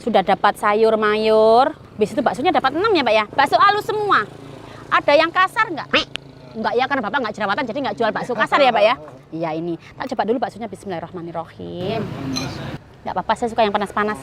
Sudah dapat sayur mayur. Habis itu baksonya dapat 6 ya Pak ya. Bakso halus semua. Ada yang kasar nggak? Enggak ya, karena Bapak nggak jerawatan jadi nggak jual bakso kasar ya Pak ya. Iya ini. Tak coba dulu baksonya, bismillahirrahmanirrahim. Nggak apa-apa, saya suka yang panas-panas.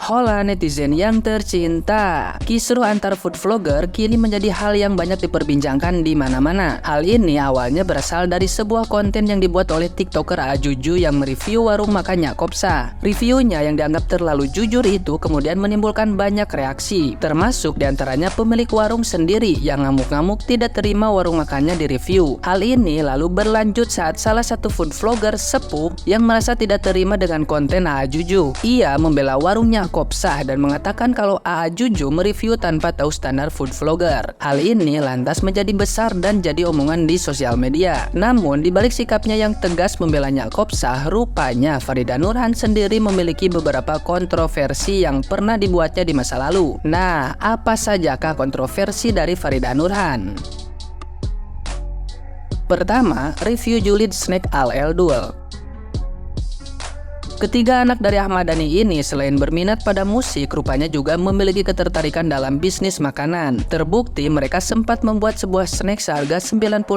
Hola netizen yang tercinta, kisruh antar food vlogger kini menjadi hal yang banyak diperbincangkan di mana-mana. Hal ini awalnya berasal dari sebuah konten yang dibuat oleh TikToker Ajuju yang mereview warung makan Nyak Kopsa. Reviewnya yang dianggap terlalu jujur itu kemudian menimbulkan banyak reaksi, termasuk diantaranya pemilik warung sendiri yang ngamuk-ngamuk tidak terima warung makannya direview. Hal ini lalu berlanjut saat salah satu food vlogger sepuh yang merasa tidak terima dengan konten Ajuju. Ia membela warungnya Kopsa dan mengatakan kalau Ajuju mereview tanpa tahu standar food vlogger. Hal ini lantas menjadi besar dan jadi omongan di sosial media. Namun dibalik sikapnya yang tegas membela Nyak Kopsa, rupanya Farida Nurhan sendiri memiliki beberapa kontroversi yang pernah dibuatnya di masa lalu. Nah, apa sajakah kontroversi dari Farida Nurhan? Pertama, review julid snack Al Eldul. Ketiga anak dari Ahmad Dhani ini selain berminat pada musik, rupanya juga memiliki ketertarikan dalam bisnis makanan. Terbukti mereka sempat membuat sebuah snack seharga 95.000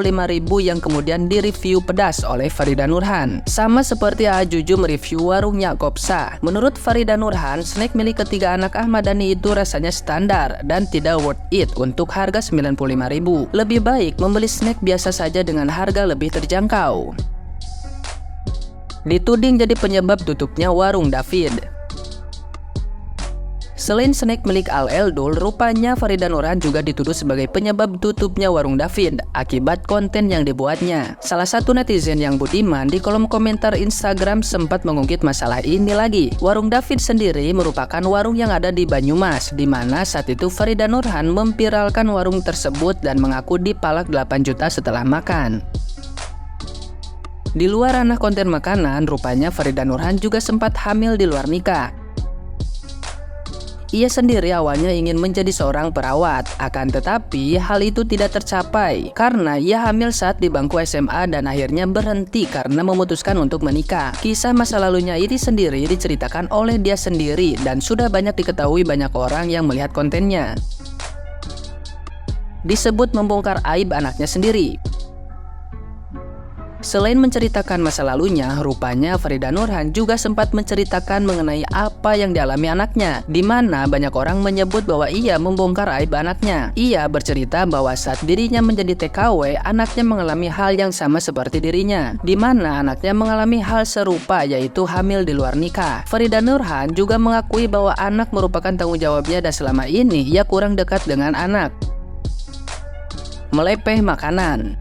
yang kemudian direview pedas oleh Farida Nurhan. Sama seperti Ajuju mereview warung Nyak Kopsa. Menurut Farida Nurhan, snack milik ketiga anak Ahmad Dhani itu rasanya standar dan tidak worth it untuk harga 95.000. Lebih baik membeli snack biasa saja dengan harga lebih terjangkau. Dituding jadi penyebab tutupnya warung David. Selain snack milik Al Eldul, rupanya Farida Nurhan juga dituduh sebagai penyebab tutupnya warung David akibat konten yang dibuatnya. Salah satu netizen yang budiman di kolom komentar Instagram sempat mengungkit masalah ini lagi. Warung David sendiri merupakan warung yang ada di Banyumas, di mana saat itu Farida Nurhan memviralkan warung tersebut dan mengaku dipalak 8 juta setelah makan. Di luar ranah konten makanan, rupanya Farida Nurhan juga sempat hamil di luar nikah. Ia sendiri awalnya ingin menjadi seorang perawat, akan tetapi hal itu tidak tercapai karena ia hamil saat di bangku SMA dan akhirnya berhenti karena memutuskan untuk menikah. Kisah masa lalunya ini sendiri diceritakan oleh dia sendiri dan sudah banyak diketahui banyak orang yang melihat kontennya. Disebut membongkar aib anaknya sendiri. Selain menceritakan masa lalunya, rupanya Farida Nurhan juga sempat menceritakan mengenai apa yang dialami anaknya, di mana banyak orang menyebut bahwa ia membongkar aib anaknya. Ia bercerita bahwa saat dirinya menjadi TKW, anaknya mengalami hal yang sama seperti dirinya, di mana anaknya mengalami hal serupa yaitu hamil di luar nikah. Farida Nurhan juga mengakui bahwa anak merupakan tanggung jawabnya dan selama ini ia kurang dekat dengan anak. Melepeh makanan.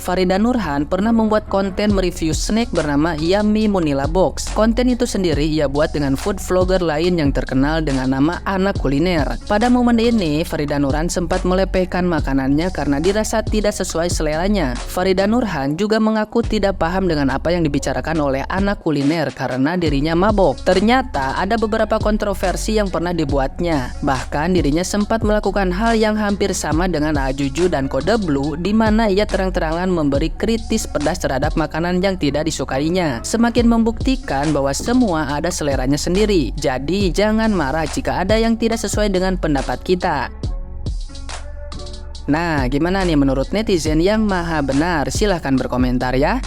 Farida Nurhan pernah membuat konten mereview snack bernama Yummy Munila Box. Konten itu sendiri ia buat dengan food vlogger lain yang terkenal dengan nama Anak Kuliner. Pada momen ini, Farida Nurhan sempat melepehkan makanannya karena dirasa tidak sesuai seleranya. Farida Nurhan juga mengaku tidak paham dengan apa yang dibicarakan oleh Anak Kuliner karena dirinya mabok. Ternyata ada beberapa kontroversi yang pernah dibuatnya. Bahkan dirinya sempat melakukan hal yang hampir sama dengan Ajuju dan Kode Blue, di mana ia terang-terangan memberi kritis pedas terhadap makanan yang tidak disukainya, semakin membuktikan bahwa semua ada seleranya sendiri. Jadi jangan marah jika ada yang tidak sesuai dengan pendapat kita. Nah, gimana nih menurut netizen yang maha benar? Silahkan berkomentar ya.